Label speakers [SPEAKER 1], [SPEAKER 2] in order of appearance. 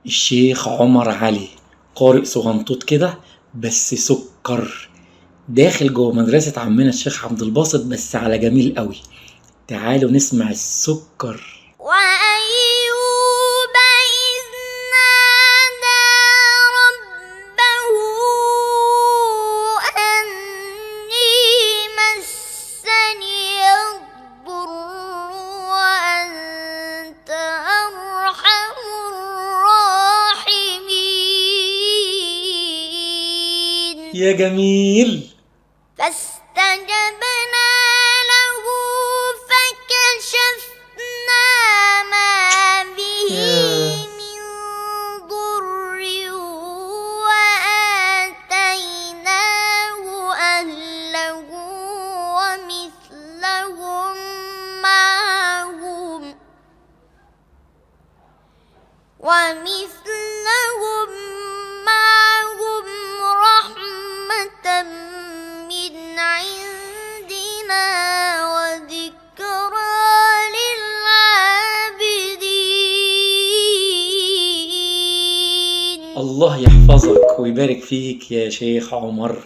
[SPEAKER 1] الشيخ عمر علي، قارئ صغنطوط كده بس سكر، داخل جوه مدرسة عمنا الشيخ عبد الباسط بس على جميل قوي. تعالوا نسمع السكر.
[SPEAKER 2] وأيوب إذ نادى ربه أني مسني الضر وأنت أرحم الراحمين.
[SPEAKER 1] يا جميل.
[SPEAKER 2] فاستجبنا له فكشفنا ما به من ضر وآتيناه أهله ومثلهم معهم رحمة من عندنا وذكرى للعابدين.
[SPEAKER 1] الله يحفظك ويبارك فيك يا شيخ عمر.